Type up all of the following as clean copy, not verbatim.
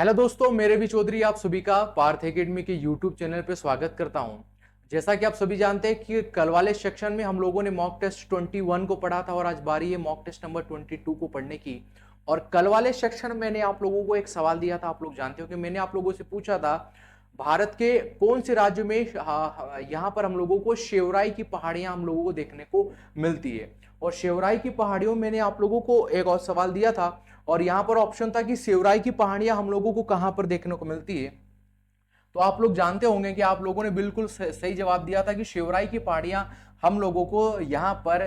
Hello दोस्तों, मेरे भी चौधरी आप सभी का पार्थ एकेडमी के यूट्यूब चैनल पे स्वागत करता हूं। जैसा कि आप सभी जानते हैं कि कल वाले सेक्शन में हम लोगों ने मॉक टेस्ट 21 को पढ़ा था और आज बारी है मॉक टेस्ट नंबर 22 को पढ़ने की। और कल वाले सेक्शन में मैंने आप लोगों को एक सवाल दिया था। आप लोग जानते हो कि मैंने आप लोगों से पूछा था भारत के कौन से राज्य में यहाँ पर हम लोगों को शेवराई की पहाड़ियां हम लोगों को देखने को मिलती है। और शेवराई की पहाड़ियों में मैंने आप लोगों को एक और सवाल दिया था और यहां पर ऑप्शन था कि सेवराई की पहाड़ियां हम लोगों को कहां पर देखने को मिलती है। तो आप लोग जानते होंगे कि आप लोगों ने बिल्कुल सही जवाब दिया था कि शिवराई की पहाड़ियां हम लोगों को यहाँ पर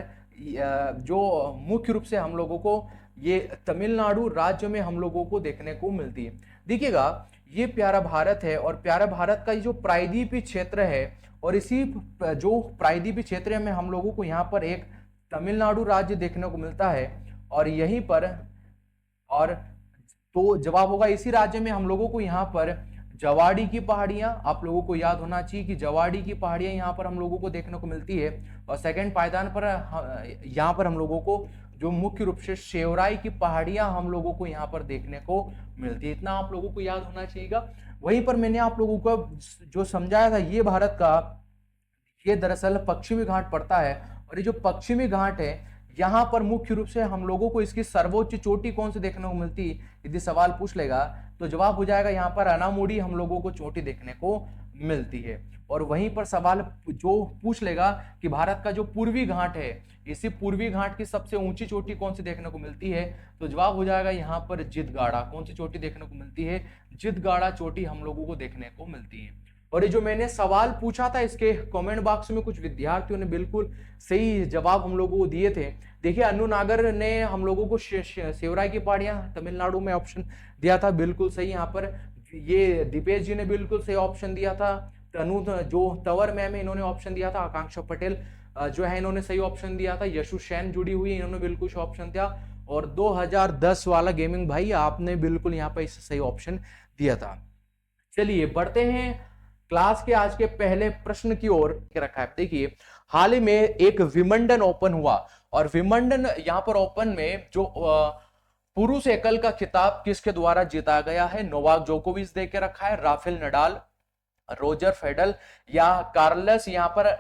जो मुख्य रूप से हम लोगों को ये तमिलनाडु राज्य में हम लोगों को देखने को मिलती है। देखिएगा, ये प्यारा भारत है और प्यारा भारत का ये जो प्रायद्वीपीय क्षेत्र है और इसी जो प्रायद्वीपीय क्षेत्र में हम लोगों को यहाँ पर एक तमिलनाडु राज्य देखने को मिलता है। और यहीं पर और तो जवाब होगा इसी राज्य में हम लोगों को यहाँ पर जवाड़ी की पहाड़ियां, आप लोगों को याद होना चाहिए कि जवाड़ी की पहाड़ियां यहाँ पर हम लोगों को देखने को मिलती है। और सेकंड पायदान पर यहाँ पर हम लोगों को जो मुख्य रूप से शेवराई की पहाड़ियां हम लोगों को यहाँ पर देखने को मिलती है। इतना आप लोगों को याद होना चाहिएगा। वहीं पर मैंने आप लोगों को जो समझाया था, ये भारत का ये दरअसल पश्चिमी घाट पड़ता है। और ये जो पश्चिमी घाट है, यहाँ पर मुख्य रूप से हम लोगों को इसकी सर्वोच्च चोटी कौन सी देखने को मिलती है, यदि सवाल पूछ लेगा तो जवाब हो जाएगा यहाँ पर अनामुड़ी हम लोगों को चोटी देखने को मिलती है। और वहीं पर सवाल जो पूछ लेगा कि भारत का जो पूर्वी घाट है, इसी पूर्वी घाट की सबसे ऊंची चोटी कौन सी देखने को मिलती है, तो जवाब हो जाएगा यहाँ पर जितगाड़ा। कौन सी चोटी देखने को मिलती है? जितगाड़ा चोटी हम लोगों को देखने को मिलती है। और ये जो मैंने सवाल पूछा था, इसके कमेंट बॉक्स में कुछ विद्यार्थियों ने बिल्कुल सही जवाब हम लोगों को दिए थे। देखिए, अनु नागर ने हम लोगों को सेवराई की पहाड़ियां तमिलनाडु में ऑप्शन दिया था, बिल्कुल सही। यहाँ पर ये दीपेश जी ने बिल्कुल सही ऑप्शन दिया था। तनु जो तंवर मैम है, इन्होंने ऑप्शन दिया था। आकांक्षा पटेल जो है, इन्होंने सही ऑप्शन दिया था। यशु सैन जुड़ी हुई, इन्होंने बिल्कुल सही ऑप्शन दिया। और 2010 वाला गेमिंग भाई, आपने बिल्कुल यहाँ पर सही ऑप्शन दिया था। चलिए बढ़ते हैं क्लास के आज के पहले प्रश्न की ओर रखा है। देखिए, हाल ही में एक विंबलडन ओपन हुआ और विंबलडन यहाँ पर ओपन में जो पुरुष एकल का खिताब किसके द्वारा जीता गया है? नोवाक जोकोविच दे के रखा है, राफेल नडाल, रोजर फेडरल या कार्लस। यहाँ पर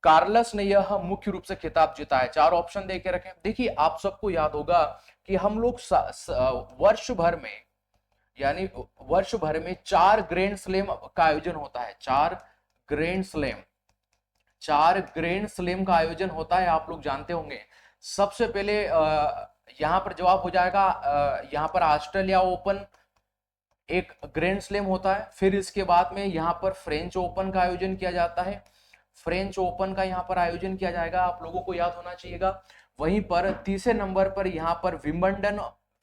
कार्लस ने यह मुख्य रूप से खिताब जीता है। चार ऑप्शन दे के रखे। देखिए, आप सबको याद होगा कि हम लोग वर्ष भर में, यानी वर्ष भर में 4 ग्रैंड स्लैम का आयोजन होता है। 4 ग्रैंड स्लैम, 4 ग्रैंड स्लैम का आयोजन होता है, आप लोग जानते होंगे। सबसे पहले यहां पर जवाब हो जाएगा, यहां पर ऑस्ट्रेलिया ओपन एक ग्रैंड स्लैम होता है। फिर इसके बाद में यहां पर फ्रेंच ओपन का आयोजन किया जाता है। फ्रेंच ओपन का यहां पर आयोजन किया जाएगा, आप लोगों को याद होना चाहिएगा। वहीं पर तीसरे नंबर पर यहां पर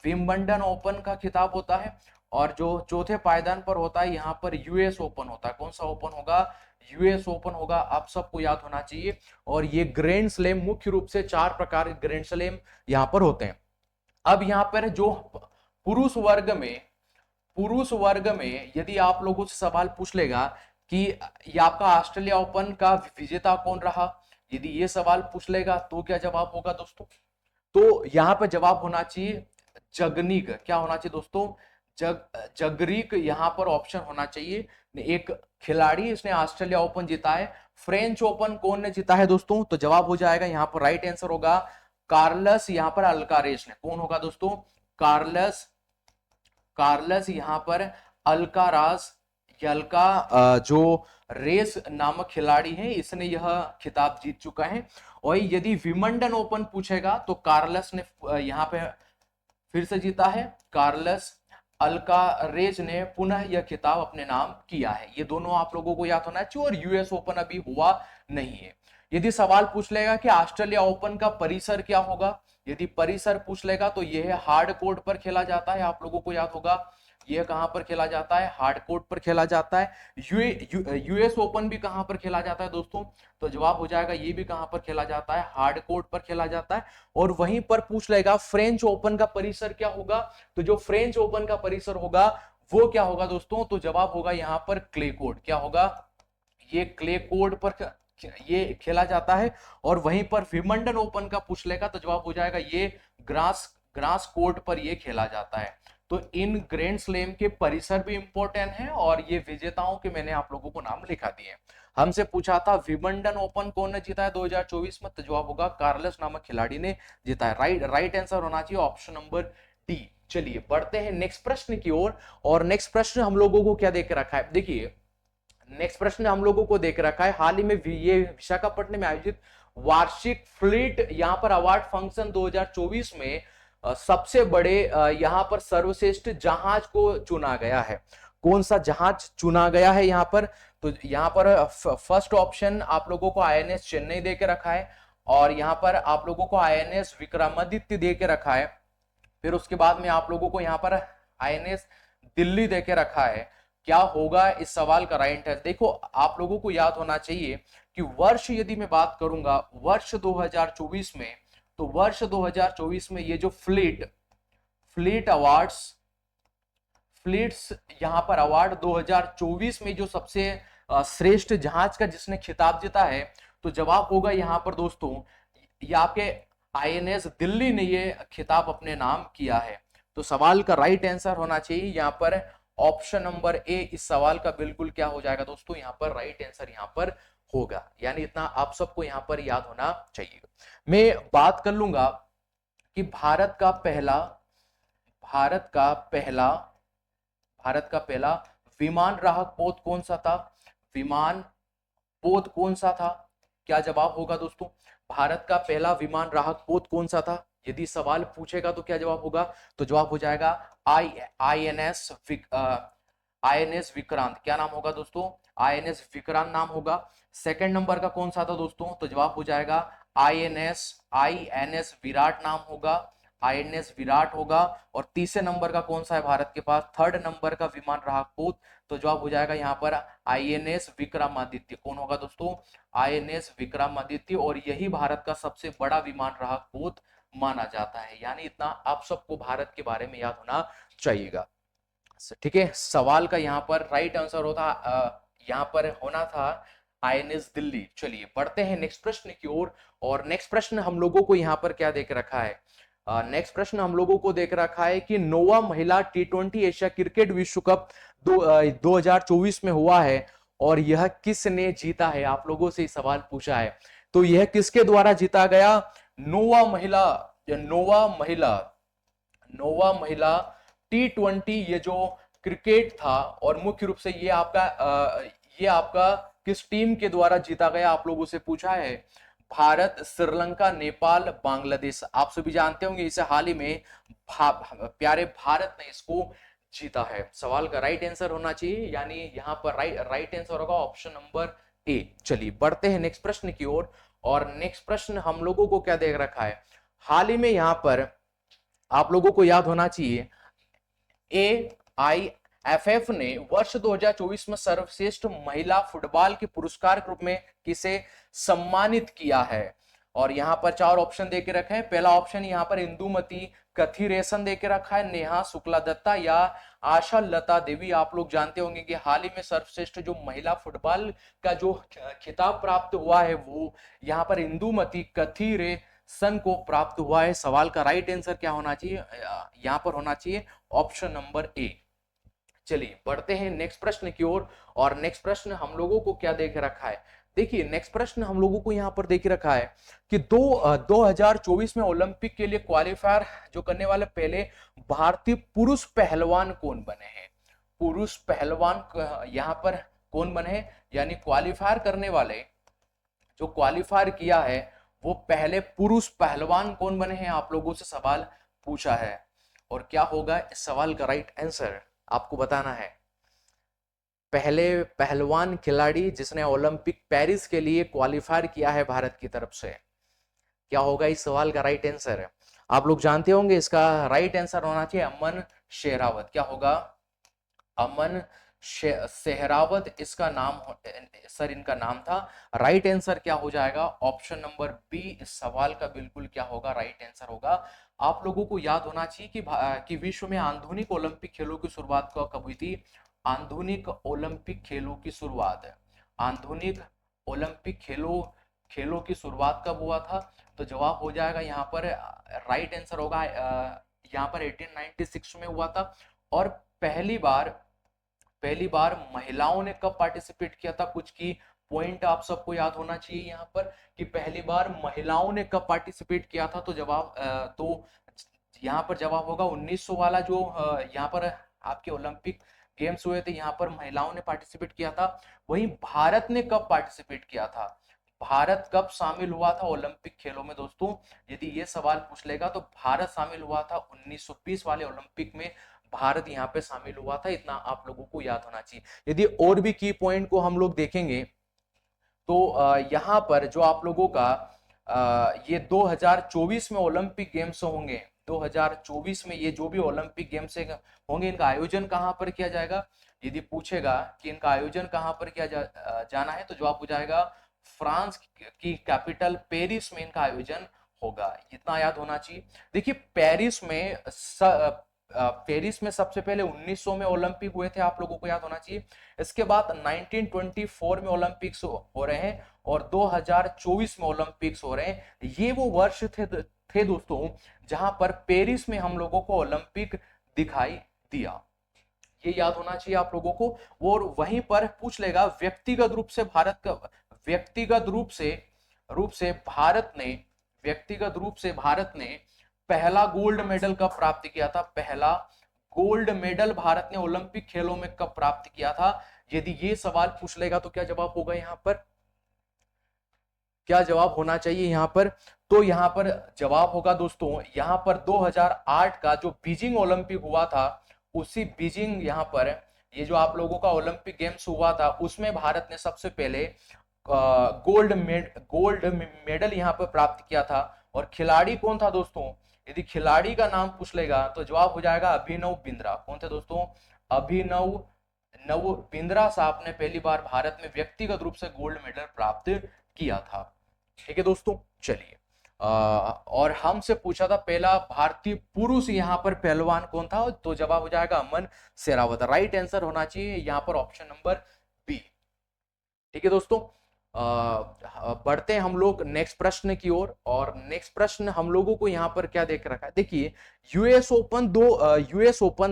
विंबलडन ओपन का खिताब होता है। और जो चौथे पायदान पर होता है, यहाँ पर यूएस ओपन होता है। कौन सा ओपन होगा? यूएस ओपन होगा, आप सबको याद होना चाहिए। और ये ग्रैंड स्लैम मुख्य रूप से 4 प्रकार के ग्रैंड स्लैम यहाँ पर होते हैं। अब यहाँ पर जो पुरुष वर्ग में, यदि आप लोगों से सवाल पूछ लेगा कि ये आपका ऑस्ट्रेलिया ओपन का विजेता कौन रहा, यदि ये सवाल पूछ लेगा तो क्या जवाब होगा दोस्तों? तो यहाँ पर जवाब होना चाहिए जगनिक। क्या होना चाहिए दोस्तों? जगरीक यहाँ पर ऑप्शन होना चाहिए। एक खिलाड़ी, इसने ऑस्ट्रेलिया ओपन जीता है। फ्रेंच ओपन कौन ने जीता है दोस्तों? तो जवाब हो जाएगा यहाँ पर राइट आंसर होगा कार्लस, यहाँ पर अल्कारेज ने। कौन होगा दोस्तों? कार्लस यहाँ पर अल्काराज, जो रेस नामक खिलाड़ी है, इसने यह खिताब जीत चुका है। और यदि विंबलडन ओपन पूछेगा तो कार्लस ने यहाँ पे फिर से जीता है। कार्लस अल्कारेज ने पुनः यह खिताब अपने नाम किया है। ये दोनों आप लोगों को याद होना चाहिए। और यूएस ओपन अभी हुआ नहीं है। यदि सवाल पूछ लेगा कि ऑस्ट्रेलिया ओपन का परिसर क्या होगा, यदि परिसर पूछ लेगा तो यह हार्ड कोर्ट पर खेला जाता है। आप लोगों को याद होगा यह कहां पर खेला जाता है? हार्ड कोर्ट पर खेला जाता है। यूएस ओपन भी कहां पर खेला जाता है दोस्तों? तो जवाब हो जाएगा ये भी कहां पर खेला जाता है? हार्ड कोर्ट पर खेला जाता है। और वहीं पर पूछ लेगा फ्रेंच ओपन का परिसर क्या होगा, तो जो फ्रेंच ओपन का परिसर होगा वो क्या होगा दोस्तों? तो जवाब होगा यहाँ पर क्ले कोर्ट। क्या होगा? ये क्ले कोर्ट पर ये खेला जाता है। और वहीं पर विंबलडन ओपन का पूछ लेगा तो जवाब हो जाएगा ये ग्रास कोर्ट पर ये खेला जाता है। तो इन ग्रैंड स्लैम के परिसर भी इंपॉर्टेंट है और ये विजेताओं के मैंने आप लोगों को नाम लिखा दिए। हमसे पूछा था विंबलडन ओपन कौन ने जीता है 2024 में, तो जवाब होगा कार्लोस नामक खिलाड़ी ने जीता है। राइट आंसर होना चाहिए ऑप्शन नंबर डी। चलिए बढ़ते हैं नेक्स्ट प्रश्न की ओर। और नेक्स्ट प्रश्न हम लोगों को क्या देख रखा है, देखिए नेक्स्ट प्रश्न हम लोगों को देख रखा है हाल ही में ये विशाखापट्टनम में आयोजित वार्षिक फ्लीट यहां पर अवार्ड फंक्शन 2024 में सबसे बड़े यहां पर सर्वश्रेष्ठ जहाज को चुना गया है। कौन सा जहाज चुना गया है यहां पर, तो यहां पर फर्स्ट ऑप्शन आप लोगों को आईएनएस चेन्नई दे के रखा है, और यहां पर आप लोगों को आईएनएस विक्रमादित्य दे के रखा है, फिर उसके बाद में आप लोगों को यहां पर आईएनएस दिल्ली दे के रखा है। क्या होगा इस सवाल का राइट है, देखो आप लोगों को याद होना चाहिए कि वर्ष यदि मैं बात करूंगा वर्ष 2024 में, तो वर्ष 2024 में ये जो फ्लीट अवार्ड्स फ्लीट्स यहां पर अवार्ड 2024 में जो सबसे श्रेष्ठ जहाज का जिसने खिताब जीता है, तो जवाब होगा यहां पर दोस्तों ये आपके आईएनएस दिल्ली ने ये खिताब अपने नाम किया है। तो सवाल का राइट आंसर होना चाहिए यहां पर ऑप्शन नंबर ए। इस सवाल का बिल्कुल क्या हो जाएगा दोस्तों, यहां पर राइट आंसर यहां पर होगा, यानी इतना आप सबको यहां पर याद होना चाहिए। मैं बात कर लूंगा कि भारत का पहला विमान राहक पोत कौन सा था, विमान पोत कौन सा था, क्या जवाब होगा दोस्तों, भारत का पहला विमान राहक पोत कौन सा था, यदि सवाल पूछेगा तो क्या जवाब होगा, तो जवाब हो जाएगा आईएनएस विक्रांत। क्या नाम होगा दोस्तों, आईएनएस विक्रांत नाम होगा। सेकंड नंबर का कौन सा था दोस्तों, तो जवाब हो जाएगा आईएनएस विराट नाम होगा, आईएनएस विराट होगा। और तीसरे नंबर का कौन सा है भारत के पास, थर्ड नंबर का विमान राहक पोत, तो जवाब हो जाएगा यहाँ पर आईएनएस विक्रमादित्य। कौन होगा दोस्तों, आईएनएस विक्रमादित्य, और यही भारत का सबसे बड़ा विमान राहक पोत माना जाता है। यानी इतना आप सबको भारत के बारे में याद होना चाहिएगा। ठीक है, सवाल का यहाँ पर राइट आंसर होता यहाँ पर होना था आईएनएस दिल्ली। चलिए बढ़ते हैं नेक्स्ट प्रश्न की ओर। और नेक्स्ट प्रश्न हम लोगों को यहाँ पर क्या देख रखा है, नेक्स्ट प्रश्न हम लोगों को देख रखा है कि नोवा महिला T20 एशिया क्रिकेट विश्व कप 2024 में हुआ है और यह किसने जीता है, आप लोगों से सवाल पूछा है। तो यह किसके द्वारा जीता गया, नोवा महिला T20 ये जो क्रिकेट था, और मुख्य रूप से ये आपका किस टीम के द्वारा जीता गया, आप लोगों से पूछा है। भारत, श्रीलंका, नेपाल, बांग्लादेश। आप सभी जानते होंगे इसे हाल ही में प्यारे भारत ने इसको जीता है। सवाल का राइट आंसर होना चाहिए, यानी यहाँ पर राइट आंसर होगा ऑप्शन नंबर ए। चलिए बढ़ते हैं नेक्स्ट प्रश्न की ओर। और नेक्स्ट प्रश्न हम लोगों को क्या देख रखा है, हाल ही में यहाँ पर आप लोगों को याद होना चाहिए AIFF ने वर्ष 2024 में सर्वश्रेष्ठ महिला फुटबॉल के पुरस्कार के रूप में किसे सम्मानित किया है। और यहां पर चार ऑप्शन देके रखे हैं। पहला ऑप्शन यहां पर इंदुमती कथिरेशन देके रखा है, नेहा शुक्ला दत्ता या आशा लता देवी। आप लोग जानते होंगे कि हाल ही में सर्वश्रेष्ठ जो महिला फुटबॉल का जो खिताब प्राप्त हुआ है वो यहाँ पर इंदुमती कथिरेशन को प्राप्त हुआ है। सवाल का राइट आंसर क्या होना चाहिए, यहाँ पर होना चाहिए ऑप्शन नंबर ए। चलिए बढ़ते हैं नेक्स्ट प्रश्न की ओर। और नेक्स्ट प्रश्न हम लोगों को क्या देख रखा है, देखिए नेक्स्ट प्रश्न हम लोगों को यहाँ पर देख रखा है कि 2024 में ओलंपिक के लिए क्वालिफायर जो करने वाले पहले भारतीय पुरुष पहलवान कौन बने हैं, पुरुष पहलवान यहाँ पर कौन बने हैं, यानी क्वालिफायर करने वाले जो क्वालिफायर किया है वो पहले पुरुष पहलवान कौन बने हैं, आप लोगों से सवाल पूछा है। और क्या होगा इस सवाल का राइट आंसर, आपको बताना है। पहले पहलवान खिलाड़ी जिसने ओलंपिक पेरिस के लिए क्वालिफायर किया है भारत की तरफ से, क्या होगा इस सवाल का राइट आंसर, आप लोग जानते होंगे इसका राइट आंसर होना चाहिए अमन शेरावत। क्या होगा, अमन सेहरावत इसका नाम सर इनका नाम था। राइट आंसर क्या हो जाएगा, ऑप्शन नंबर बी। इस सवाल का बिल्कुल क्या होगा राइट आंसर होगा। आप लोगों को याद होना चाहिए कि विश्व में आधुनिक ओलंपिक खेलों की शुरुआत कब हुई थी, आधुनिक ओलंपिक खेलों की शुरुआत, आधुनिक ओलंपिक खेलों की शुरुआत कब हुआ था, तो जवाब हो जाएगा यहाँ पर राइट आंसर होगा यहाँ पर 1896 में हुआ था। और पहली बार महिलाओं ने कब पार्टिसिपेट किया था, कुछ की पॉइंट आप सबको याद होना चाहिए यहाँ पर कि पहली बार महिलाओं ने कब पार्टिसिपेट किया था। तो जवाब तो यहाँ पर जवाब होगा 1900 वाला जो यहाँ पर आपके ओलंपिक गेम्स हुए थे, यहाँ पर महिलाओं ने पार्टिसिपेट किया था। वहीं भारत ने कब पार्टिसिपेट किया था, भारत कब शामिल हुआ था ओलंपिक खेलों में दोस्तों, यदि ये सवाल पूछ लेगा तो भारत शामिल हुआ था 1920 वाले ओलंपिक में, भारत यहाँ पे शामिल हुआ था। इतना आप लोगों को याद होना चाहिए। यदि और भी की पॉइंट को हम लोग देखेंगे तो यहाँ पर जो आप लोगों का ये 2024 में ओलंपिक गेम्स होंगे, 2024 में ये जो भी ओलंपिक गेम्स होंगे, इनका आयोजन कहाँ पर किया जाएगा, यदि पूछेगा कि इनका आयोजन कहाँ पर किया जाना है, तो जवाब हो जाएगा फ्रांस की कैपिटल पेरिस में इनका आयोजन होगा। इतना याद होना चाहिए। देखिए पेरिस में सबसे पहले 1900 में ओलंपिक हुए थे, आप लोगों को याद होना चाहिए। इसके बाद 1924 में ओलंपिक्स हो रहे हैं और 2024 में ओलंपिक्स हो रहे हैं। ये वो वर्ष थे दोस्तों जहां पर पेरिस में हम लोगों को ओलंपिक दिखाई दिया। ये याद होना चाहिए आप लोगों को। और वहीं पर पूछ लेगा व्यक्तिगत रूप से भारत ने पहला गोल्ड मेडल कब प्राप्त किया था, पहला गोल्ड मेडल भारत ने ओलंपिक खेलों में कब प्राप्त किया था, यदि ये सवाल पूछ लेगा तो क्या जवाब होगा, यहां पर क्या जवाब होना चाहिए यहां पर, तो यहां पर जवाब होगा दोस्तों, यहां पर 2008 का जो बीजिंग ओलंपिक हुआ था, उसी बीजिंग यहां पर ये जो आप लोगों का ओलंपिक गेम्स हुआ था, उसमें भारत ने सबसे पहले गोल्ड मेडल यहां पर प्राप्त किया था। और खिलाड़ी कौन था दोस्तों, यदि खिलाड़ी का नाम पूछ लेगा तो जवाब हो जाएगा अभिनव बिंद्रा। कौन थे दोस्तों, अभिनव नव बिंद्रा साहब ने पहली बार भारत में व्यक्तिगत रूप से गोल्ड मेडल प्राप्त किया था। ठीक है दोस्तों, चलिए और हमसे पूछा था पहला भारतीय पुरुष यहाँ पर पहलवान कौन था, तो जवाब हो जाएगा अमन शेरावत। राइट आंसर होना चाहिए यहाँ पर ऑप्शन नंबर बी। ठीक है दोस्तों, बढ़ते हैं हम लोग नेक्स्ट प्रश्न की ओर। और नेक्स्ट प्रश्न हम लोगों को यहाँ पर क्या देख रखा है, देखिए यूएस ओपन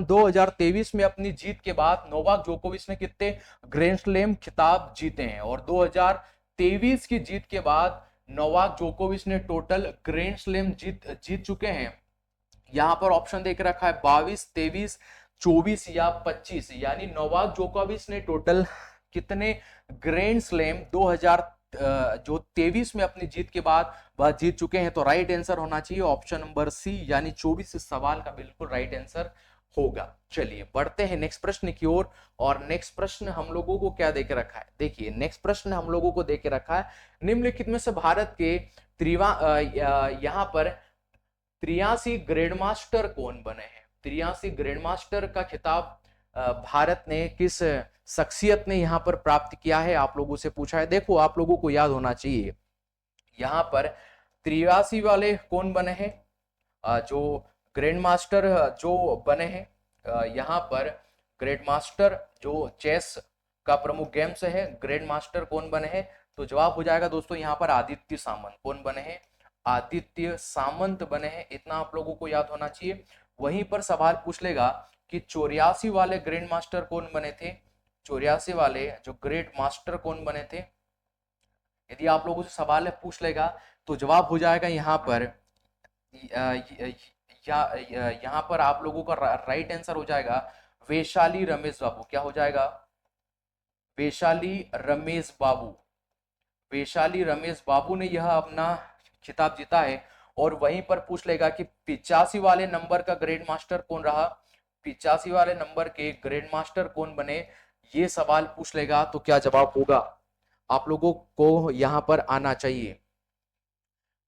2023 में अपनी जीत के बाद नोवाक जोकोविच ने कितने ग्रैंड स्लैम खिताब जीते हैं, और 2023 की जीत के बाद नोवाक जोकोविच ने टोटल ग्रैंड स्लैम जीत चुके हैं। यहां पर ऑप्शन देख रखा है 22, 23, 24 या 25, यानी नोवाक जोकोविच ने टोटल कितने ग्रैंड स्लैम 2023 में अपनी जीत के बाद वह जीत चुके हैं, तो राइट आंसर होना चाहिए ऑप्शन नंबर सी, यानी 24 इस सवाल का बिल्कुल राइट आंसर होगा। चलिए बढ़ते हैं नेक्स्ट प्रश्न की ओर। और नेक्स्ट प्रश्न हम लोगों को क्या देके रखा है, देखिए नेक्स्ट प्रश्न हम लोगों को देके रखा है निम्नलिखित में से भारत के यहाँ पर 83 ग्रैंड मास्टर कौन बने हैं, 83 ग्रैंड मास्टर का खिताब भारत ने किस शख्सियत ने यहां पर प्राप्त किया है, आप लोगों से पूछा है। देखो आप लोगों को याद होना चाहिए यहां पर 83 वाले कौन बने हैं, जो ग्रैंड मास्टर जो बने हैं, यहाँ पर ग्रैंड मास्टर जो चेस का प्रमुख गेम्स है, ग्रैंड मास्टर कौन बने हैं, तो जवाब हो जाएगा दोस्तों यहाँ पर आदित्य सामंत। कौन बने हैं, आदित्य सामंत बने हैं। इतना आप लोगों को याद होना चाहिए। वहीं पर सवाल पूछ लेगा कि 84 वाले ग्रैंड मास्टर कौन बने थे, 84 वाले जो ग्रेट मास्टर कौन बने थे, यदि आप लोगों से सवाल पूछ लेगा तो जवाब हो जाएगा यहाँ पर यहाँ पर आप लोगों का राइट आंसर हो जाएगा वैशाली रमेश बाबू। क्या हो जाएगा, वैशाली रमेश बाबू। वैशाली रमेश बाबू ने यह अपना खिताब जीता है। और वहीं पर पूछ लेगा कि 85 वाले नंबर का ग्रैंड मास्टर कौन रहा, 85 वाले नंबर के ग्रैंड मास्टर कौन बने, ये सवाल पूछ लेगा तो क्या जवाब होगा, आप लोगों को यहां पर आना चाहिए।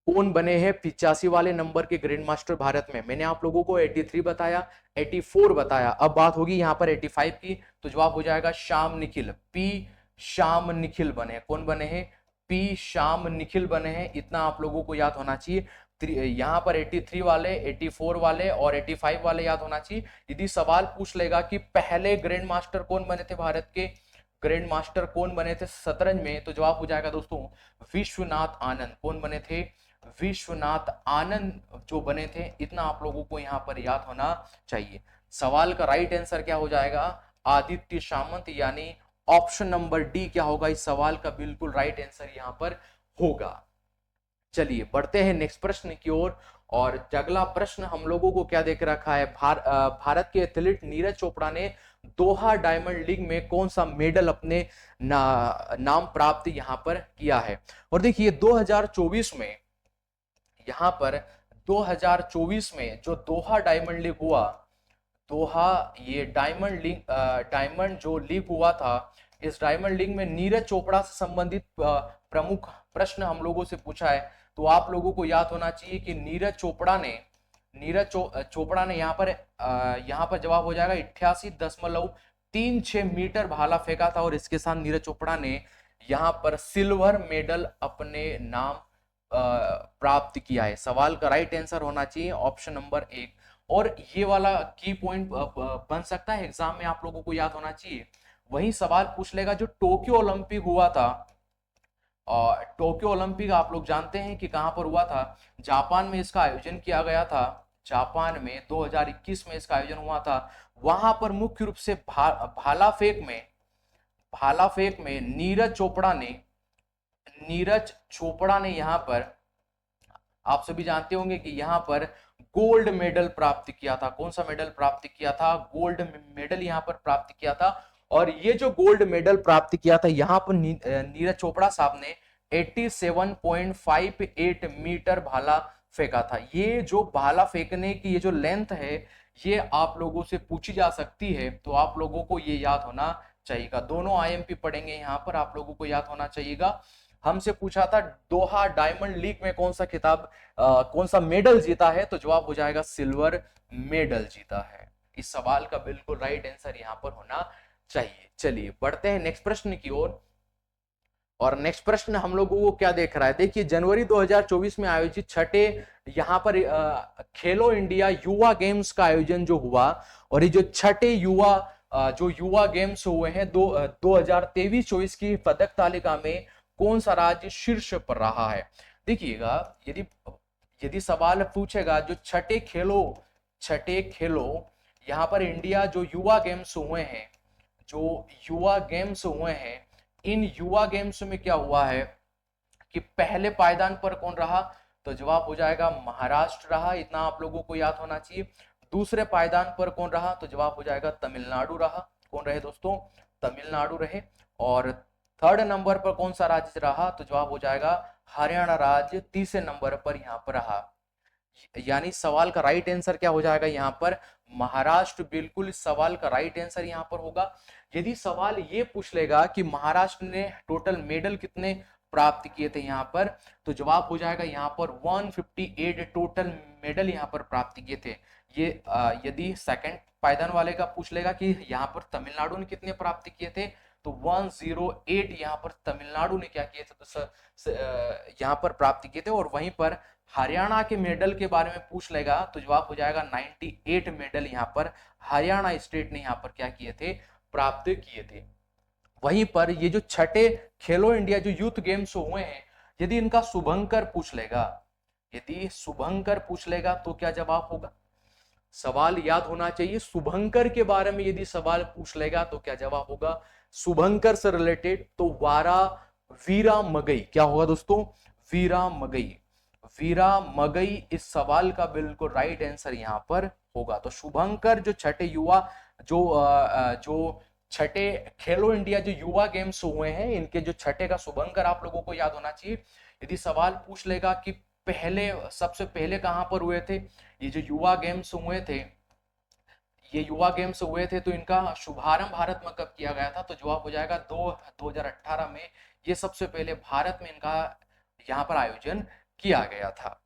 कौन बने हैं 85 वाले नंबर के ग्रैंड मास्टर भारत में, मैंने आप लोगों को 83 बताया, 84 बताया, अब बात होगी यहाँ पर 85 की, तो जवाब हो जाएगा श्याम निखिल, पी श्याम निखिल बने। कौन बने हैं, पी श्याम निखिल बने हैं। इतना आप लोगों को याद होना चाहिए। यहाँ पर 83 वाले, 84 वाले और 85 वाले याद होना चाहिए। यदि सवाल पूछ लेगा कि पहले ग्रैंड मास्टर कौन बने थे, भारत के ग्रैंड मास्टर कौन बने थे शतरंज में, तो जवाब हो जाएगा दोस्तों विश्वनाथ आनंद। कौन बने थे, विश्वनाथ आनंद जो बने थे, इतना आप लोगों को यहाँ पर याद होना चाहिए। सवाल का राइट आंसर क्या हो जाएगा, आदित्य सामंत, यानी ऑप्शन नंबर डी क्या होगा इस सवाल का बिल्कुल राइट आंसर यहाँ पर होगा। चलिए बढ़ते हैं नेक्स्ट प्रश्न की ओर। और अगला प्रश्न हम लोगों को क्या देख रखा है, भारत के एथलीट नीरज चोपड़ा ने दोहा डायमंड लीग में कौन सा मेडल अपने नाम प्राप्त यहां पर किया है। और देखिए 2024 में, यहां पर 2024 में जो दोहा डायमंड लीग हुआ, दोहा ये डायमंड जो लीग हुआ था, इस डायमंड लीग में नीरज चोपड़ा से संबंधित प्रमुख प्रश्न हम लोगों से पूछा है। तो आप लोगों को याद होना चाहिए कि चोपड़ा ने यहाँ पर जवाब हो जाएगा 88.36 मीटर भाला फेंका था, और इसके साथ नीरज चोपड़ा ने यहाँ पर सिल्वर मेडल अपने नाम प्राप्त किया है। सवाल का राइट आंसर होना चाहिए ऑप्शन नंबर 1। और ये वाला की पॉइंट बन सकता है एग्जाम में, आप लोगों को याद होना चाहिए। वही सवाल पूछ लेगा जो टोक्यो ओलंपिक हुआ था, और टोक्यो ओलंपिक आप लोग जानते हैं कि कहां पर हुआ था, जापान में इसका आयोजन किया गया था। जापान में 2021 में इसका आयोजन हुआ था। वहां पर मुख्य रूप से भाला फेंक में नीरज चोपड़ा ने यहाँ पर, आप सभी जानते होंगे कि यहाँ पर गोल्ड मेडल प्राप्त किया था। कौन सा मेडल प्राप्त किया था, गोल्ड मेडल यहाँ पर प्राप्त किया था। और ये जो गोल्ड मेडल प्राप्त किया था, यहाँ पर नीरज चोपड़ा साहब ने 87.58 मीटर भाला फेंका था। ये जो भाला फेंकने की ये जो लेंथ है, ये आप लोगों से पूछी जा सकती है, तो आप लोगों को ये याद होना चाहिएगा। दोनों आईएमपी पढ़ेंगे यहाँ पर, आप लोगों को याद होना चाहिएगा। हमसे पूछा था दोहा डायमंड लीग में कौन सा मेडल जीता है, तो जवाब हो जाएगा सिल्वर मेडल जीता है। इस सवाल का बिल्कुल राइट आंसर यहाँ पर होना चाहिए। चलिए बढ़ते हैं नेक्स्ट प्रश्न की ओर। और नेक्स्ट प्रश्न हम लोगों को क्या देख रहा है, देखिए जनवरी 2024 में आयोजित छठे यहाँ पर खेलो इंडिया युवा गेम्स का आयोजन जो हुआ, और ये जो छठे युवा गेम्स हुए हैं 2023-24 की पदक तालिका में कौन सा राज्य शीर्ष पर रहा है। देखिएगा, यदि सवाल पूछेगा जो छठे खेलो यहाँ पर इंडिया जो युवा गेम्स हुए हैं, इन युवा गेम्स में क्या हुआ है कि पहले पायदान पर कौन रहा, तो जवाब हो जाएगा महाराष्ट्र रहा, इतना आप लोगों को याद होना चाहिए। दूसरे पायदान पर कौन रहा, तो जवाब हो जाएगा तमिलनाडु रहा। कौन रहे दोस्तों, तमिलनाडु रहे। और थर्ड नंबर पर कौन सा राज्य रहा, तो जवाब हो जाएगा हरियाणा राज्य तीसरे नंबर पर यहाँ पर रहा। यानी सवाल का राइट आंसर क्या हो जाएगा यहाँ पर, महाराष्ट्र। बिल्कुल इस सवाल का राइट आंसर यहाँ पर होगा। यदि सवाल ये पूछ लेगा कि महाराष्ट्र ने टोटल मेडल कितने प्राप्त किए थे यहाँ पर, तो जवाब हो जाएगा यहाँ पर 158 टोटल मेडल यहाँ पर प्राप्त किए थे। ये यदि सेकंड पायदान वाले का पूछ लेगा कि यहाँ पर तमिलनाडु ने कितने प्राप्त किए थे, तो 108 यहाँ पर तमिलनाडु ने क्या किए थे, तो यहाँ पर प्राप्त किए थे। और वहीं पर हरियाणा के मेडल के बारे में पूछ लेगा, तो जवाब हो जाएगा 98 मेडल यहाँ पर हरियाणा स्टेट ने यहाँ पर क्या किए थे, प्राप्त किए थे। वहीं पर ये जो छठे खेलो इंडिया जो यूथ गेम्स हुए हैं, यदि इनका शुभंकर पूछ लेगा तो क्या जवाब होगा। सवाल याद होना चाहिए, शुभंकर के बारे में यदि सवाल पूछ लेगा तो क्या जवाब होगा। शुभंकर से रिलेटेड तो वीरा मगई क्या होगा दोस्तों, वीरा मगई इस सवाल का बिल्कुल राइट आंसर यहाँ पर होगा। तो शुभंकर जो छठे खेलो इंडिया जो युवा गेम्स हुए हैं, इनके जो छठे का शुभंकर आप लोगों को याद होना चाहिए। यदि सवाल पूछ लेगा कि सबसे पहले कहां पर हुए थे ये जो युवा गेम्स हुए थे, तो इनका शुभारंभ भारत में कब किया गया था, तो जवाब हो जाएगा 2018 में ये सबसे पहले भारत में इनका यहाँ पर आयोजन किया गया था।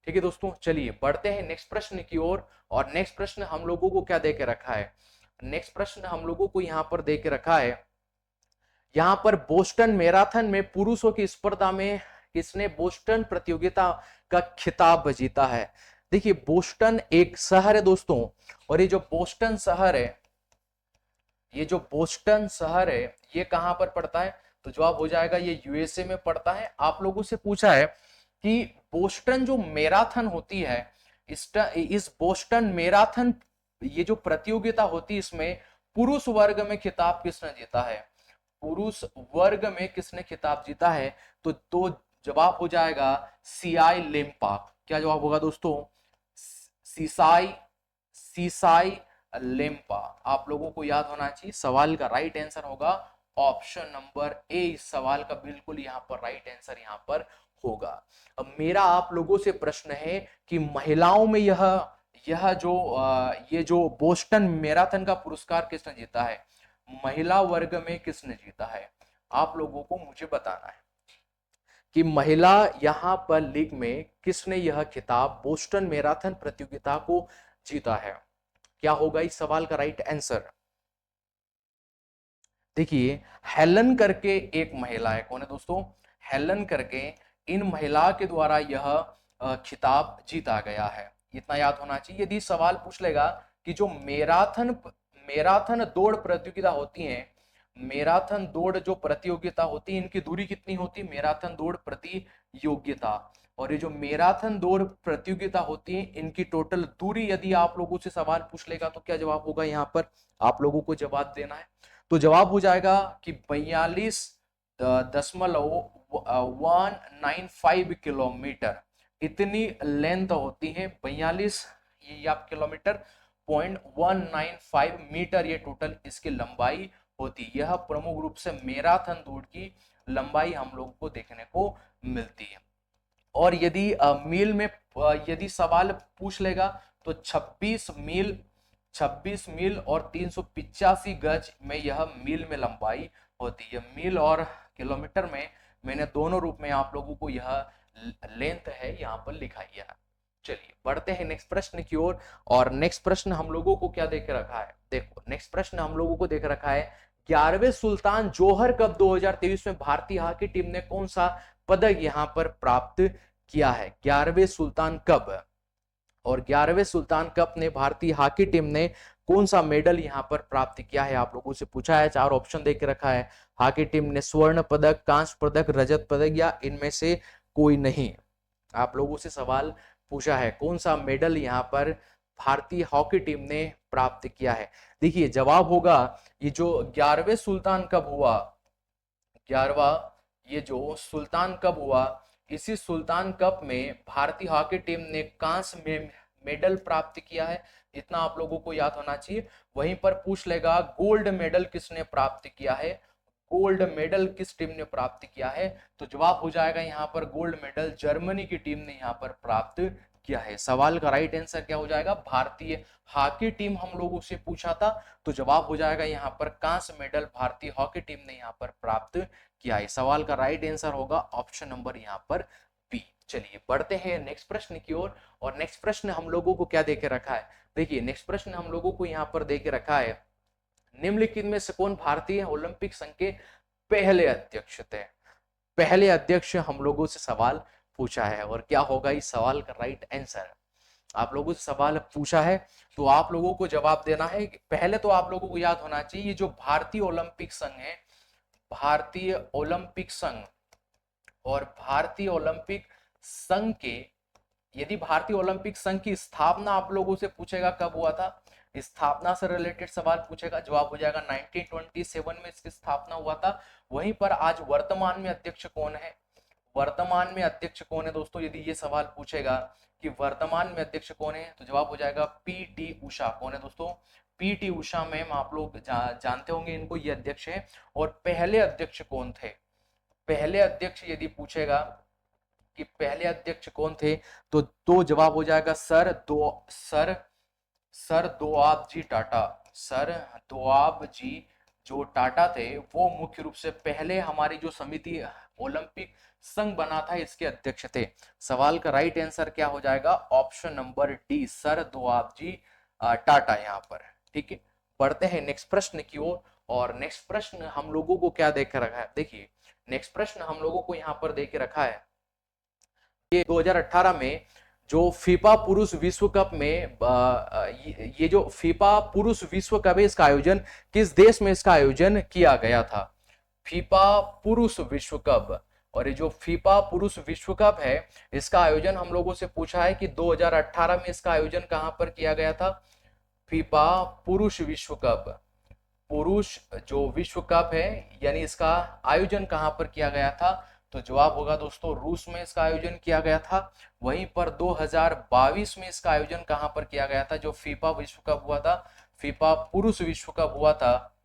ठीक है दोस्तों, चलिए बढ़ते हैं नेक्स्ट प्रश्न की ओर। और नेक्स्ट प्रश्न हम लोगों को क्या दे के रखा है, नेक्स्ट प्रश्न हम लोगों को यहाँ पर दे के रखा है, यहाँ पर बोस्टन मैराथन में पुरुषों की स्पर्धा में किसने बोस्टन प्रतियोगिता का खिताब जीता है। देखिए बोस्टन एक शहर है दोस्तों, और ये जो बोस्टन शहर है ये कहां पर पड़ता है, तो जवाब हो जाएगा ये यूएसए में पड़ता है। आप लोगों से पूछा है कि बोस्टन जो मैराथन होती है, इस बोस्टन मैराथन, ये जो प्रतियोगिता होती है, इसमें पुरुष वर्ग में खिताब किसने जीता है? पुरुष वर्ग में किसने खिताब जीता है? तो जवाब हो जाएगा सीआई लिम्पा। क्या जवाब होगा दोस्तों? सीसाई सीसाई लिम्पा। आप लोगों को याद होना चाहिए, सवाल का राइट आंसर होगा ऑप्शन नंबर ए। इस सवाल का बिल्कुल यहां पर राइट आंसर यहां पर होगा। अब मेरा आप लोगों से प्रश्न है कि महिलाओं में ये जो बोस्टन मैराथन का पुरस्कार किसने जीता है? महिला वर्ग में किसने जीता है? आप लोगों को मुझे बताना है कि महिला यहां पर लीग में किसने यह खिताब बोस्टन मैराथन प्रतियोगिता को जीता है। क्या होगा इस सवाल का राइट आंसर? देखिए, हेलन करके एक महिला है। कौन है दोस्तों? हेलन करके। इन महिला के द्वारा यह खिताब जीता गया है, इतना याद होना चाहिए। यदि सवाल पूछ लेगा कि जो मैराथन मैराथन दौड़ प्रतियोगिता होती है, मैराथन दौड़ जो प्रतियोगिता होती है, इनकी दूरी कितनी होती है? मैराथन दौड़ प्रतियोगिता, और ये जो मैराथन दौड़ प्रतियोगिता होती है, इनकी टोटल दूरी यदि आप लोगों से सवाल पूछ लेगा तो क्या जवाब होगा? यहां पर आप लोगों को जवाब देना है। तो जवाब हो जाएगा कि 42.195 किलोमीटर इतनी लेंथ होती है। 42 ये आप किलोमीटर, 0.195 मीटर ये टोटल इसकी लंबाई होती है। यह प्रमुख रूप से मैराथन दौड़ की लंबाई हम लोगों को देखने को मिलती है। और यदि मील में यदि सवाल पूछ लेगा तो 26 मील और 385 गज में यह मील में लंबाई होती है। मील और किलोमीटर में मैंने दोनों रूप में आप लोगों को यह लेंथ है यहाँ पर लिखा है। चलिए बढ़ते हैं नेक्स्ट प्रश्न की ओर। और नेक्स्ट प्रश्न हम लोगों को क्या देख रखा है? देखो, नेक्स्ट प्रश्न हम लोगों को देख रखा है 11वें सुल्तान जोहर कप 2023 में भारतीय हॉकी टीम ने कौन सा पदक यहां पर प्राप्त किया है? 11वें सुल्तान कप, और 11वें सुल्तान कप ने भारतीय हॉकी टीम ने कौन सा मेडल यहां पर प्राप्त किया है? आप लोगों से पूछा है, 4 ऑप्शन देके रखा है। हॉकी टीम ने स्वर्ण पदक, कांस्य पदक, रजत पदक या इनमें से कोई नहीं। आप लोगों से सवाल पूछा है कौन सा मेडल यहां पर भारतीय हॉकी टीम ने प्राप्त किया है। देखिए जवाब होगा ये जो 11वें सुल्तान कब हुआ, 11वां ये जो सुल्तान कब हुआ, इसी सुल्तान कप में भारतीय हॉकी टीम ने कांस्य में मेडल प्राप्त किया है, इतना आप लोगों को याद होना चाहिए। वहीं पर पूछ लेगा गोल्ड मेडल किसने प्राप्त किया है, गोल्ड मेडल किस टीम ने प्राप्त किया है, तो जवाब हो जाएगा यहाँ पर गोल्ड मेडल जर्मनी की टीम ने यहाँ पर प्राप्त किया है। सवाल का राइट आंसर क्या हो जाएगा? भारतीय हॉकी टीम हम लोगों से पूछा था, तो जवाब हो जाएगा यहाँ पर कांस्य मेडल भारतीय हॉकी टीम ने यहाँ पर प्राप्त किया है। सवाल का राइट आंसर होगा ऑप्शन नंबर यहाँ पर बी। चलिए बढ़ते हैं नेक्स्ट प्रश्न की ओर। और नेक्स्ट प्रश्न हम लोगों को क्या देके रखा है? देखिए नेक्स्ट प्रश्न हम लोगों को यहाँ पर देके रखा है निम्नलिखित में से कौन भारतीय ओलंपिक संघ के पहले अध्यक्ष थे? पहले अध्यक्ष हम लोगों से सवाल पूछा है, और क्या होगा इस सवाल का राइट आंसर? आप लोगों से सवाल पूछा है तो आप लोगों को जवाब देना है। पहले तो आप लोगों को याद होना चाहिए जो भारतीय ओलंपिक संघ है, भारतीय ओलंपिक संघ, और भारतीय ओलंपिक संघ के, यदि भारतीय ओलंपिक संघ की स्थापना आप लोगों से पूछेगा कब हुआ था, स्थापना से रिलेटेड सवाल पूछेगा, जवाब हो जाएगा 1927 में इसकी स्थापना हुआ था। वहीं पर आज वर्तमान में अध्यक्ष कौन है? वर्तमान में अध्यक्ष कौन है दोस्तों? यदि ये सवाल पूछेगा कि वर्तमान में अध्यक्ष कौन है, तो जवाब हो जाएगा पीटी उषा। कौन है दोस्तों? PT Usha ma'am. आप लोग जानते होंगे इनको, ये अध्यक्ष है। और पहले अध्यक्ष कौन थे? पहले अध्यक्ष यदि पूछेगा कि पहले अध्यक्ष कौन थे, तो जवाब हो जाएगा सर दोआब जी टाटा। सर दोआब जी जो टाटा थे वो मुख्य रूप से पहले हमारी जो समिति ओलंपिक संघ बना था इसके अध्यक्ष थे। सवाल का राइट आंसर क्या हो जाएगा? Option number D, sir Doab ji Tata यहाँ पर। ठीक है, बढ़ते हैं नेक्स्ट प्रश्न की ओर। और नेक्स्ट प्रश्न हम लोगों को क्या देख रखा है? देखिए नेक्स्ट प्रश्न हम लोगों को यहाँ पर देख रखा है ये 2018 में जो फीफा पुरुष विश्व कप में ये जो फीफा पुरुष विश्व कप है, इसका आयोजन किस देश में इसका आयोजन किया गया था? फीफा पुरुष विश्व कप और ये जो फीफा पुरुष विश्व कप है, इसका आयोजन हम लोगों से पूछा है कि 2018 में इसका आयोजन कहां पर किया गया था। फीफा पुरुष विश्व कप, पुरुष जो विश्व कप है, यानी इसका आयोजन कहां पर किया गया था, तो जवाब होगा दोस्तों रूस में इसका आयोजन किया गया था। वहीं पर 2022 में इसका आयोजन कहां पर किया गया था, जो फीफा विश्व कप हुआ था, फीफा पुरुष विश्व कप हुआ था,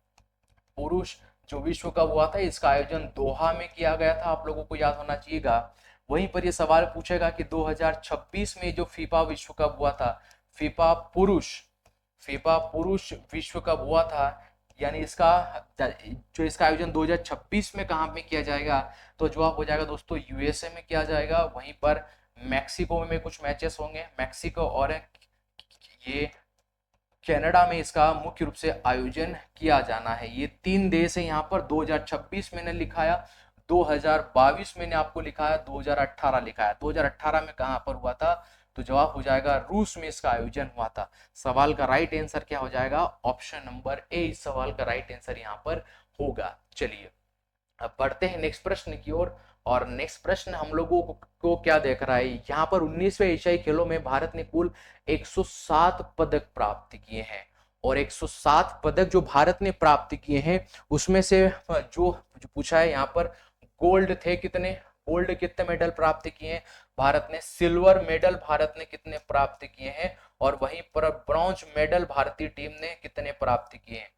पुरुष जो विश्व कप हुआ था, इसका आयोजन दोहा में किया गया था, आप लोगों को याद होना चाहिएगा। वहीं पर यह सवाल पूछेगा कि 2026 में जो फीफा विश्व कप हुआ था, फीफा पुरुष विश्व कप हुआ था, यानी इसका जो इसका आयोजन 2026 में कहां पे किया जाएगा, तो जवाब हो जाएगा दोस्तों यूएसए में किया जाएगा। वहीं पर मैक्सिको में कुछ मैचेस होंगे, मैक्सिको और ये कनाडा में इसका मुख्य रूप से आयोजन किया जाना है। ये 3 देश है यहाँ पर। 2026 मैंने लिखाया, 2022 मैंने आपको लिखाया, 2018 लिखाया। 2018 में कहां पर हुआ था, तो जवाब हो जाएगा रूस में इसका आयोजन हुआ था। सवाल का राइट आंसर क्या हो जाएगा, ऑप्शन नंबर ए इस सवाल का राइट आंसर यहाँ पर होगा। चलिए अब बढ़ते हैं नेक्स्ट प्रश्न की ओर। और नेक्स्ट प्रश्न हम लोगों को क्या देख रहा है, यहाँ पर 19वें एशियाई खेलों में भारत ने कुल 107 पदक प्राप्त किए हैं। और 107 पदक जो भारत ने प्राप्त किए हैं, उसमें से जो पूछा है यहाँ पर गोल्ड थे कितने, गोल्ड कितने मेडल प्राप्त किए हैं भारत ने, सिल्वर मेडल भारत ने कितने प्राप्त किए हैं, और वहीं पर ब्रॉन्ज मेडल भारतीय टीम ने कितने प्राप्त किए हैं।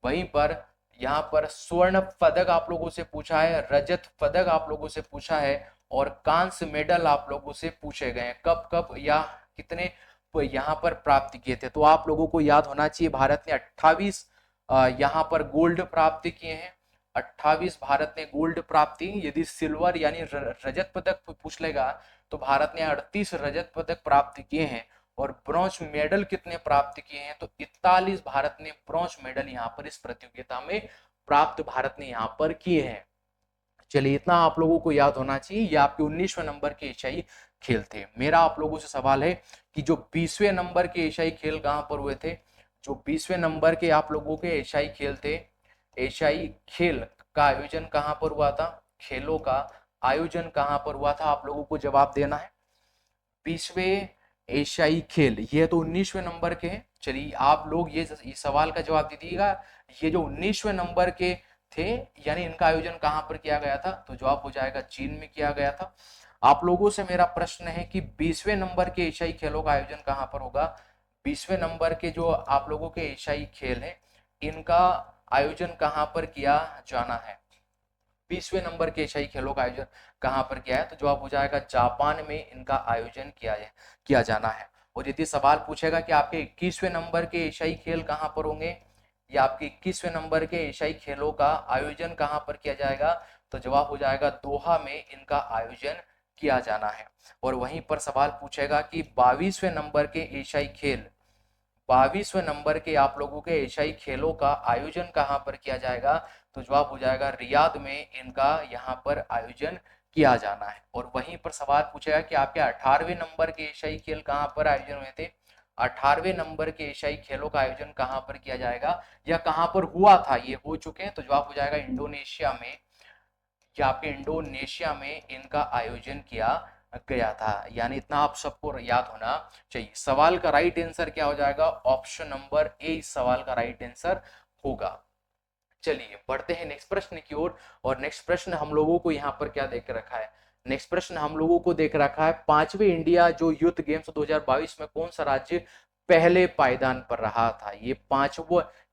वहीं पर यहाँ पर स्वर्ण पदक आप लोगों से पूछा है, रजत पदक आप लोगों से पूछा है, और कांस्य मेडल आप लोगों से पूछे गए हैं, कब कब या कितने यहाँ पर प्राप्त किए थे। तो आप लोगों को याद होना चाहिए भारत ने 28 यहाँ पर गोल्ड प्राप्त किए हैं, 28 भारत ने गोल्ड प्राप्ति। यदि सिल्वर यानी रजत पदक पूछ लेगा तो भारत ने 38 रजत पदक प्राप्त किए हैं। और ब्रॉन्ज मेडल कितने प्राप्त किए हैं, तो 41 भारत ने ब्रॉन्ज मेडल यहाँ पर इस प्रतियोगिता में प्राप्त भारत ने यहाँ पर किए हैं। चलिए इतना आप लोगों को याद होना चाहिए। ये आपके 19वें नंबर के एशियाई खेल थे। मेरा आप लोगों से सवाल है कि जो 20वें नंबर के एशियाई खेल कहां पर हुए थे, जो 20वें नंबर के आप लोगों के एशियाई खेल थे, एशियाई खेल का आयोजन कहां पर हुआ था, खेलों का आयोजन कहां पर हुआ था, आप लोगों को जवाब देना है। 20वें एशियाई खेल, ये तो 19वें नंबर के हैं। चलिए आप लोग ये सवाल का जवाब दे दीजिएगा, ये जो 19वें नंबर के थे, यानी इनका आयोजन कहां पर किया गया था, तो जवाब हो जाएगा चीन में किया गया था। आप लोगों से मेरा प्रश्न है कि 20वें नंबर के एशियाई खेलों का आयोजन कहां पर होगा। 20वें नंबर के जो आप लोगों के एशियाई खेल हैं, इनका आयोजन कहां पर किया जाना है। 20वें नंबर के एशियाई खेलों का आयोजन कहां पर किया है, तो जवाब हो जाएगा जापान में इनका आयोजन किया जाना है। और यदि सवाल पूछेगा कि आपके 21वें नंबर के एशियाई खेल कहां पर होंगे, या आपके 21वें नंबर के एशियाई खेलों का आयोजन कहां पर किया जाएगा, तो जवाब हो जाएगा दोहा में इनका आयोजन किया जाना है। और वहीं पर सवाल पूछेगा कि 22वें नंबर के एशियाई खेल, 22वें नंबर के आप लोगों के एशियाई खेलों का आयोजन कहां पर किया जाएगा, तो जवाब हो जाएगा रियाद में इनका यहाँ पर आयोजन किया जाना है। और वहीं पर सवाल पूछेगा कि आपके 18वें नंबर के एशियाई खेल कहां पर आयोजन हुए थे, 18वें नंबर के एशियाई खेलों का आयोजन कहां पर किया जाएगा, या कहां पर हुआ था, ये हो चुके हैं, तो जवाब हो जाएगा इंडोनेशिया में, या आपके इंडोनेशिया में इनका आयोजन किया गया था। यानी इतना आप सबको याद होना चाहिए। सवाल का राइट आंसर क्या हो जाएगा, ऑप्शन नंबर ए इस सवाल का राइट आंसर होगा। चलिए बढ़ते हैं नेक्स्ट प्रश्न की ओर। और नेक्स्ट प्रश्न हम लोगों को यहाँ पर क्या देख रखा है, नेक्स्ट प्रश्न हम लोगों को देख रखा है 5वें इंडिया जो यूथ गेम्स 2022 में कौन सा राज्य पहले पायदान पर रहा था।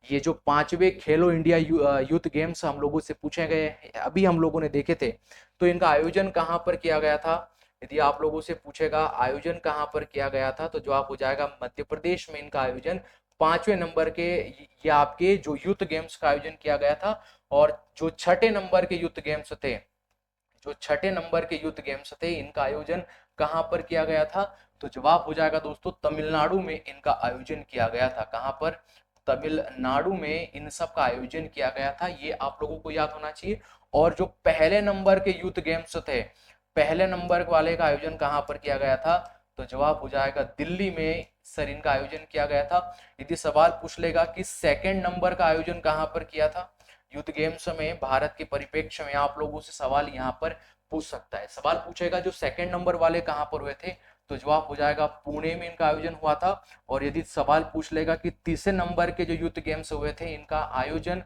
ये जो 5वें खेलो इंडिया यूथ गेम्स हम लोगों से पूछे गए, अभी हम लोगों ने देखे थे, तो इनका आयोजन कहां पर किया गया था। यदि आप लोगों से पूछेगा आयोजन कहां पर किया गया था, तो जवाब हो जाएगा मध्य प्रदेश में इनका आयोजन 5वें नंबर के ये आपके जो यूथ गेम्स का आयोजन किया गया था। और जो छठे नंबर के यूथ गेम्स थे, जो छठे नंबर के यूथ गेम्स थे, इनका आयोजन कहां पर किया गया था, तो जवाब हो जाएगा दोस्तों तमिलनाडु में इनका आयोजन किया गया था। कहां पर, तमिलनाडु में इन सब का आयोजन किया गया था। ये आप लोगों को याद होना चाहिए। और जो पहले नंबर के यूथ गेम्स थे, पहले नंबर वाले का आयोजन कहां पर किया गया था, तो जवाब हो जाएगा दिल्ली में सर इनका आयोजन किया गया था। यदि सवाल पूछ लेगा कि सेकंड नंबर का आयोजन कहां पर किया था यूथ गेम्स में, भारत के परिप्रेक्ष्य में आप लोगों से सवाल यहाँ पर पूछ सकता है। सवाल पूछेगा जो सेकंड नंबर वाले कहाँ पर हुए थे, तो जवाब हो जाएगा पुणे में इनका आयोजन हुआ था। और यदि सवाल पूछ लेगा कि तीसरे नंबर के जो यूथ गेम्स हुए थे इनका आयोजन,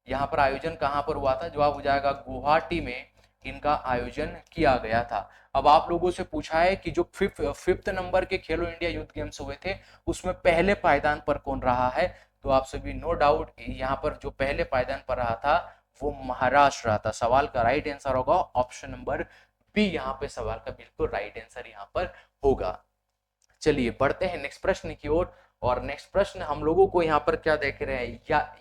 यहाँ पर आयोजन कहाँ पर हुआ था, जवाब हो जाएगा गुवाहाटी में इनका आयोजन किया गया था। अब आप लोगों से पूछा है कि जो फिफ्थ नंबर के खेलो इंडिया यूथ गेम्स हुए थे उसमें पहले पायदान पर कौन रहा है, तो आप सभी नो डाउट यहाँ पर जो पहले पायदान पर रहा था वो महाराष्ट्र रहा था। सवाल का राइट आंसर होगा ऑप्शन नंबर बी, यहाँ पे सवाल का बिल्कुल राइट आंसर यहाँ पर होगा। चलिए बढ़ते हैं नेक्स्ट प्रश्न की ओर। और नेक्स्ट प्रश्न हम लोगों को यहाँ पर क्या देख रहे हैं,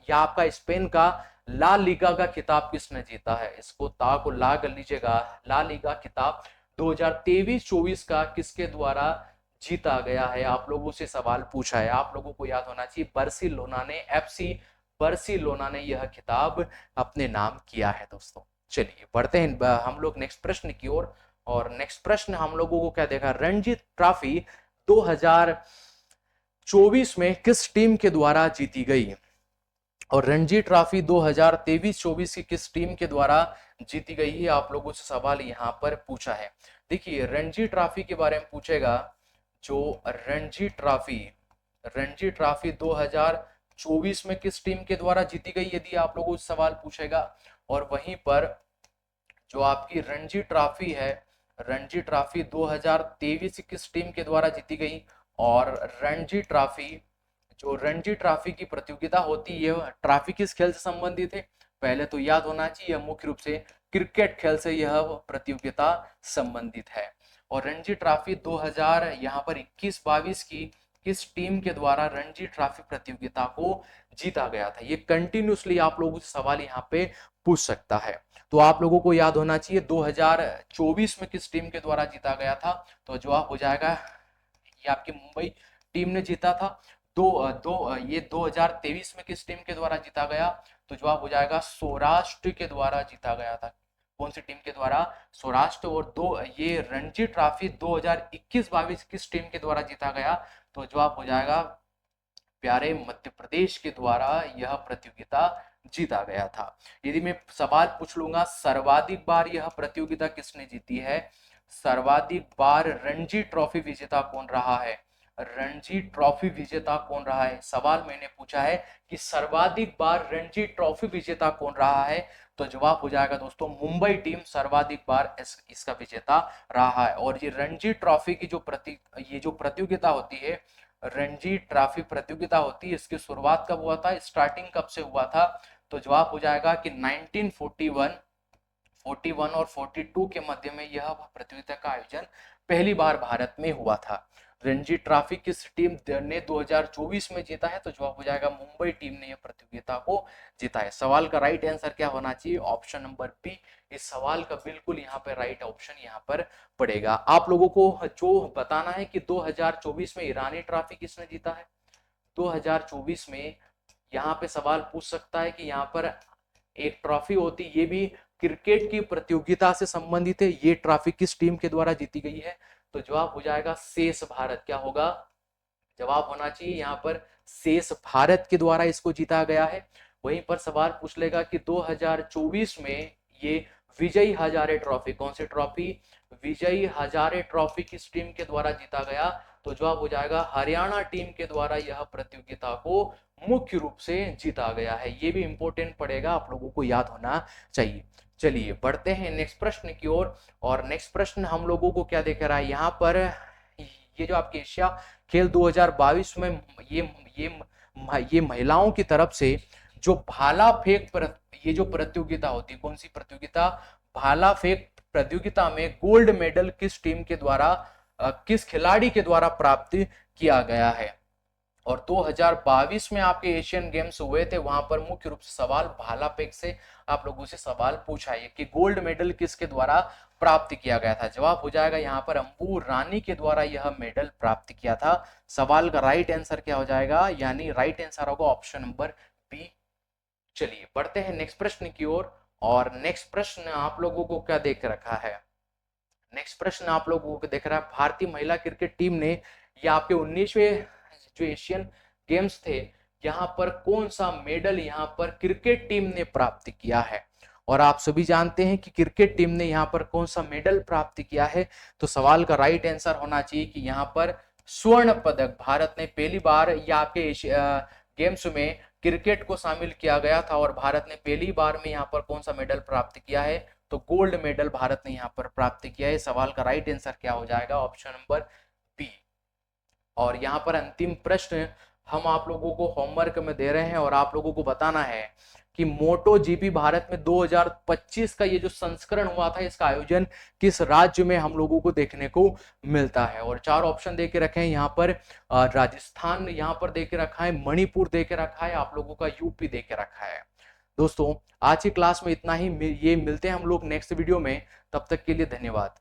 या आपका स्पेन का ला लीगा का खिताब किसने जीता है, इसको ता को ला कर लीजिएगा। ला लीगा खिताब 2023-24 का किसके द्वारा जीता गया है, आप लोगों से सवाल पूछा है। आप लोगों को याद होना चाहिए बार्सिलोना ने, FC बार्सिलोना ने यह खिताब अपने नाम किया है दोस्तों। चलिए बढ़ते हैं हम लोग नेक्स्ट प्रश्न की ओर। और नेक्स्ट प्रश्न हम लोगों को क्या देखा, रणजी ट्रॉफी 2024 में किस टीम के द्वारा जीती गई, और रणजी ट्रॉफी 2023-24 की किस टीम के द्वारा जीती गई है, आप लोगों से सवाल यहां पर पूछा है। देखिए रणजी ट्रॉफी के बारे में पूछेगा, जो रणजी ट्रॉफी 2024 में किस टीम के द्वारा जीती गई, यदि आप लोगों से सवाल पूछेगा। और वहीं पर जो आपकी रणजी ट्रॉफी है, रणजी ट्रॉफी 2023 किस टीम के द्वारा जीती गई, और रणजी ट्रॉफी की प्रतियोगिता होती है, ट्रॉफी किस खेल से संबंधित है, पहले तो याद होना चाहिए मुख्य रूप से क्रिकेट खेल से यह प्रतियोगिता संबंधित है। और रणजी ट्रॉफी 2000 यहाँ पर 21-22 की किस टीम के द्वारा रणजी ट्रॉफी प्रतियोगिता को जीता गया था, ये कंटिन्यूसली आप लोगों से सवाल यहाँ पे पूछ सकता है। तो आप लोगों को याद होना चाहिए 2024 में किस टीम के द्वारा जीता गया था, तो जवाब हो जाएगा ये आपकी मुंबई टीम ने जीता था। ये 2023 में किस टीम के द्वारा जीता गया, तो जवाब हो जाएगा सौराष्ट्र के द्वारा जीता गया था। कौन सी टीम के द्वारा, सौराष्ट्र। और ये रणजी ट्रॉफी 2021-22 किस टीम के द्वारा जीता गया, तो जवाब हो जाएगा प्यारे मध्य प्रदेश के द्वारा यह प्रतियोगिता जीता गया था। यदि मैं सवाल पूछ लूंगा सर्वाधिक बार यह प्रतियोगिता किसने जीती है, सर्वाधिक बार रणजी ट्रॉफी विजेता कौन रहा है, रणजी ट्रॉफी विजेता कौन रहा है, सवाल मैंने पूछा है कि सर्वाधिक बार रणजी ट्रॉफी विजेता कौन रहा है, तो जवाब हो जाएगा दोस्तों मुंबई टीम सर्वाधिक बार इसका विजेता रहा है। और ये रणजी ट्रॉफी की जो प्रतियोगिता होती है, रणजी ट्रॉफी प्रतियोगिता होती है, इसकी शुरुआत कब हुआ था, स्टार्टिंग कब से हुआ था, तो जवाब हो जाएगा कि 1941 और 42 के मध्य में यह प्रतियोगिता का आयोजन पहली बार भारत में हुआ था। रणजी ट्रॉफी किस टीम ने 2024 में जीता है, तो जवाब हो जाएगा मुंबई टीम ने यह प्रतियोगिता को जीता है। सवाल का राइट आंसर क्या होना चाहिए, ऑप्शन नंबर बी, इस सवाल का बिल्कुल यहाँ पे राइट ऑप्शन यहाँ पर पड़ेगा। आप लोगों को जो बताना है कि 2024 में ईरानी ट्रॉफी किसने जीता है, 2024 में यहाँ पे सवाल पूछ सकता है कि यहाँ पर एक ट्रॉफी होती, ये भी क्रिकेट की प्रतियोगिता से संबंधित है, ये ट्रॉफी किस टीम के द्वारा जीती गई है, तो जवाब हो जाएगा शेष भारत। क्या होगा, जवाब होना चाहिए यहाँ पर शेष भारत के द्वारा इसको जीता गया है। वहीं पर सवाल पूछ लेगा कि 2024 में ये विजयी हजारे ट्रॉफी, कौन सी ट्रॉफी, विजयी हजारे ट्रॉफी किस टीम के द्वारा जीता गया, तो जवाब हो जाएगा हरियाणा टीम के द्वारा यह प्रतियोगिता को मुख्य रूप से जीता गया है। ये भी इंपॉर्टेंट पड़ेगा, आप लोगों को याद होना चाहिए। चलिए बढ़ते हैं नेक्स्ट प्रश्न की ओर। और नेक्स्ट प्रश्न हम लोगों को क्या देख रहा है यहाँ पर, ये जो आपके एशिया खेल 2022 में ये महिलाओं की तरफ से जो भाला फेंक ये जो प्रतियोगिता होती है, कौन सी प्रतियोगिता, भाला फेंक प्रतियोगिता में गोल्ड मेडल किस टीम के द्वारा किस खिलाड़ी के द्वारा प्राप्त किया गया है। और 2022 में आपके एशियन गेम्स हुए थे, वहां पर मुख्य रूप से सवाल भाला फेंक से आप लोगों से सवाल पूछा है कि गोल्ड मेडल किसके द्वारा प्राप्त किया गया था, जवाब हो जाएगा यहाँ पर अंबू रानी के द्वारा यह मेडल प्राप्त किया था। सवाल का राइट आंसर क्या हो जाएगा, यानी राइट आंसर होगा ऑप्शन नंबर बी। चलिए बढ़ते हैं नेक्स्ट प्रश्न की ओर। और नेक्स्ट प्रश्न आप लोगों को क्या देख रखा है, नेक्स्ट प्रश्न आप लोगों को देख रहा है भारतीय महिला क्रिकेट टीम ने या आपके 19वें जो एशियन गेम्स थे, यहाँ पर कौन सा मेडल यहाँ पर क्रिकेट टीम ने प्राप्त किया है। और आप सभी जानते हैं कि क्रिकेट टीम ने यहाँ पर कौन सा मेडल प्राप्त किया है, तो सवाल का राइट आंसर होना चाहिए कि यहाँ पर स्वर्ण पदक। भारत ने पहली बार या आपके गेम्स में क्रिकेट को शामिल किया गया था और भारत ने पहली बार में यहाँ पर कौन सा मेडल प्राप्त किया है, तो गोल्ड मेडल भारत ने यहाँ पर प्राप्त किया है। सवाल का राइट आंसर क्या हो जाएगा, ऑप्शन नंबर बी। और यहाँ पर अंतिम प्रश्न हम आप लोगों को होमवर्क में दे रहे हैं और आप लोगों को बताना है कि मोटो जीपी भारत में 2025 का ये जो संस्करण हुआ था, इसका आयोजन किस राज्य में हम लोगों को देखने को मिलता है। और चार ऑप्शन दे के रखे हैं यहाँ पर, राजस्थान यहाँ पर दे के रखा है, मणिपुर दे के रखा है, आप लोगों का यूपी दे के रखा है। दोस्तों आज की क्लास में इतना ही, ये मिलते हैं हम लोग नेक्स्ट वीडियो में, तब तक के लिए धन्यवाद।